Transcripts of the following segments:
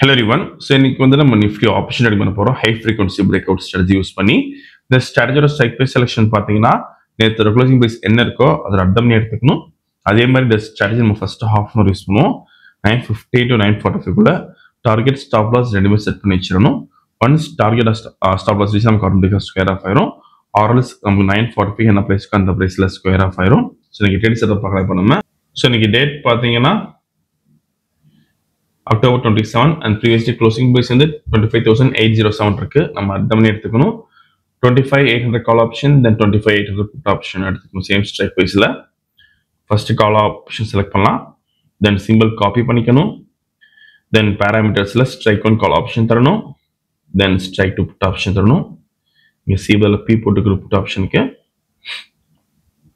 Hello everyone. So இன்னைக்கு வந்து நம்ம நிஃப்டி ஆப்ஷன் ரெடி பண்ண போறோம். High frequency break out strategy use பண்ணி இந்த ஸ்ட்ராட்டஜியோட ஸ்ட்ரைக் ப்ரைஸ் செலக்ஷன் பார்த்தீங்கன்னா நேற்று க்ளோசிங் ப்ரைஸ் என்ன இருக்கோ அதை அடம் பண்ணி எடுத்துக்கணும். அதே மாதிரி இந்த ஸ்ட்ராட்டஜி நம்ம ஃபர்ஸ்ட் ஹாஃப் அன் யூஸ் பண்ணுவோம். 950 to 945 குள்ள டார்கெட் ஸ்டாப் லாஸ் ரெண்டுமே செட் பண்ணி வச்சிடணும். Once target stop loss reach நமக்கு ஆட்டோமேட்டிக்காக ஸ்கொயர் ஆஃப் ஆயிரும். ஆர்எல்ஸ் நமக்கு 945 என்ன ப்ரைஸ்க்கு அந்த ப்ரைஸில் ஸ்கொயர் ஆஃப் ஆயிரும். ஸோ இன்னைக்கு ட்ரேட் செட்டப் பார்க்கலாம் இப்போ நம்ம. ஸோ இன்னைக்கு டேட் பார்த்தீங்கன்னா October 27 and previously closing price வந்து 25,807 இருக்கு. நம்ம அர்த்தம் பண்ணி எடுத்துக்கணும். 25,800 call option then 25,800 put option எடுத்துக்கணும். சேம் ஸ்ட்ரைக் ப்ரைஸ்ல ஃபர்ஸ்ட் கால் ஆப்ஷன் செலக்ட் பண்ணலாம். தென் சிம்பிள் காப்பி பண்ணிக்கணும். தென் பேராமீட்டர்ஸ்ல ஸ்ட்ரைக் ஒன் கால் ஆப்ஷன் தரணும். Then strike two put option தரணும். இங்கே சிபிஎல் பி போட்டுக்கிற புட் ஆப்ஷனுக்கு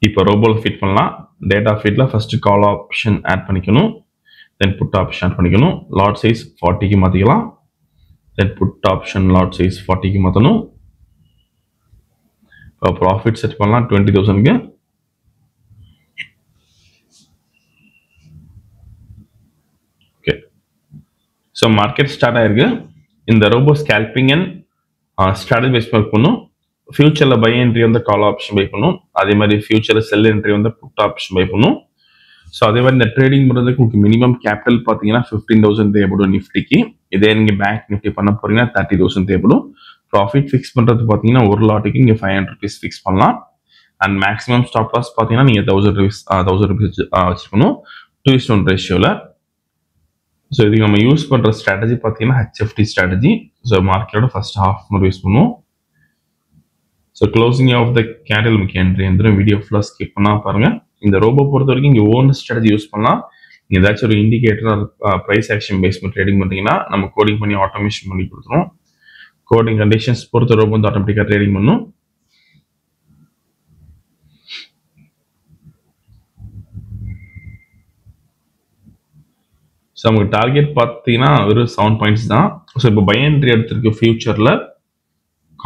இப்போ ரோபோல ஃபிட் பண்ணலாம். டேட்டா ஃபீட்ல ஃபர்ஸ்ட் கால் ஆப்ஷன் ஆட் பண்ணிக்கணும். Then put option பண்ணிக்கணும். lot size 40க்கு மாத்திக்கலாம். Then put option lot size 40க்கு மாத்தணும். profit set பண்ணலாம் 20,000க்கு. ஓகே. ஸோ மார்க்கெட் ஸ்டார்ட் ஆயிருக்கு. இந்த robo scalping and strategy base பண்ணும். ஃபியூச்சரில் பை என்ட்ரி வந்து கால் ஆப்ஷன் பை பண்ணும். அதே மாதிரி ஃபியூச்சரில் செல் என்ட்ரி வந்து புட் ஆப்ஷன் பை பண்ணும். ஸோ அதே மாதிரி இந்த ட்ரேடிங் பண்ணுறதுக்கு உங்களுக்கு மினிமம் கேபிட்டல் பார்த்தீங்கன்னா 15,000 தேவைப்படும் நிஃப்டிக்கு. இதே நீங்கள் பேங்க் நிஃப்டி பண்ண போறீங்கன்னா 30,000 தேவைப்படும். ப்ராஃபிட் ஃபிக்ஸ் பண்ணுறது பார்த்தீங்கன்னா ஒரு லாட்டுக்கு நீங்கள் 500 rupees ஃபிக்ஸ் பண்ணலாம். அண்ட் மேக்ஸிமம் ஸ்டாப் லாஸ் பார்த்தீங்கன்னா நீங்கள் 1,000 rupees வச்சுருக்கணும் 2:1 ரேஷியோவில். ஸோ இதுக்கு நம்ம யூஸ் பண்ணுற ஸ்ட்ராட்டஜி பார்த்தீங்கன்னா HFT ஸ்ட்ராட்டஜி. ஸோ மார்க்கெட்டோட ஃபர்ஸ்ட் ஹாஃப் நம்ம யூஸ் பண்ணுவோம். So closing of the candle நமக்கு என்ட்ரி வந்து வீடியோ ஃபுல்லாக ஸ்கிப் பண்ணால் பாருங்கள். இந்த ரோபோ பொறுத்த வரைக்கும் இங்கே ஓன் ஸ்ட்ராட்டஜி யூஸ் பண்ணலாம். ஏதாச்சும் ஒரு இண்டிகேட்டர் ப்ரைஸ் ஆக்ஷன் பேஸ் பண்ணி ட்ரேடிங் பண்ணுறீங்கன்னா நம்ம கோடிங் பண்ணி ஆட்டோமேஷன் பண்ணி கொடுத்துரும். கோடிங் கண்டிஷன்ஸ் பொறுத்த ரோபோ வந்து ஆட்டோமேட்டிக்காக ட்ரேடிங் பண்ணும். ஸோ நமக்கு டார்கெட் பார்த்தீங்கன்னா வெறும் 7 points தான். ஸோ இப்போ பை என்ட்ரி எடுத்திருக்கு. ஃபியூச்சரில்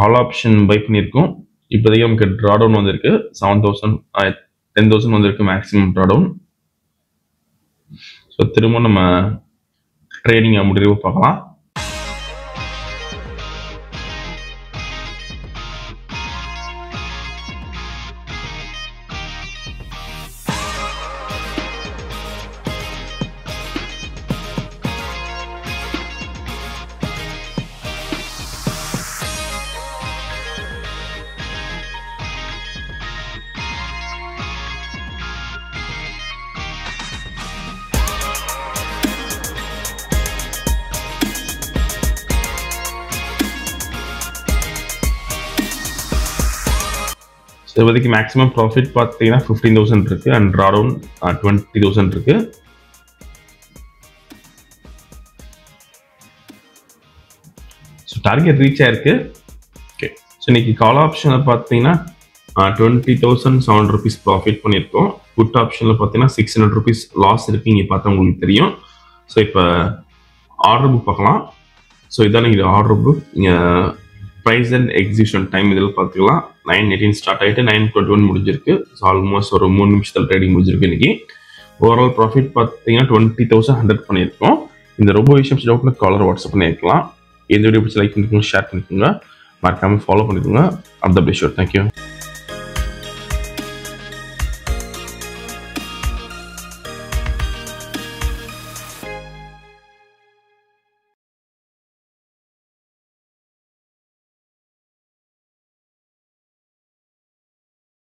கால் ஆப்ஷன் பை பண்ணியிருக்கோம். இப்போதைக்கு நமக்கு ட்ரா டவுன் வந்திருக்கு 7,000 10,000 வந்திருக்கு மேக்ஸிமம் ட்ரா டவுன். ஸோ திரும்ப நம்ம ட்ரேடிங் முடிவு பார்க்கலாம். இப்போதைக்கு மேக்ஸிமம் ப்ராஃபிட் பார்த்தீங்கன்னா 15,000 இருக்கு அண்ட் ட்ரா டவுன் 20,000 இருக்கு. ஸோ டார்கெட் ரீச் ஆயிருக்கு. ஓகே. ஸோ இன்னைக்கு கால் ஆப்ஷனில் பார்த்தீங்கன்னா 20,700 rupees ப்ராஃபிட் பண்ணியிருக்கோம். புட் ஆப்ஷனில் பார்த்தீங்கன்னா 600 rupees லாஸ் இருக்கு. இங்கே பார்த்தா உங்களுக்கு தெரியும். ஸோ இப்போ ஆர்டர் புக் பார்க்கலாம். ஸோ இதான் இது ஆர்டர் புக். இங்கே ப்ரைஸ் அண்ட் எக்ஸிபிஷன் டைம் இதில் பார்த்துக்கலாம். 9:18 ஸ்டார்ட் ஆகிட்டு 9:21 முடிஞ்சிருக்கு. ஸோ ஆல்மோஸ்ட் ஒரு 3 நிமிஷத்தில் ட்ரேடிங் முடிஞ்சிருக்கு இன்னைக்கு. ஓவரால் ப்ராஃபிட் பார்த்தீங்கன்னா 20,100 பண்ணியிருக்கோம். இந்த ரொம்ப விஷயம் டவுட்ல காலர் வாட்ஸ்அப் பண்ணியிருக்கலாம். இந்த வீடியோ பிடிச்சி லைக் பண்ணிக்கோங்க, ஷேர் பண்ணிக்கோங்க, மறக்காமல் ஃபாலோ பண்ணிக்கோங்க. All the best. தேங்க்யூ.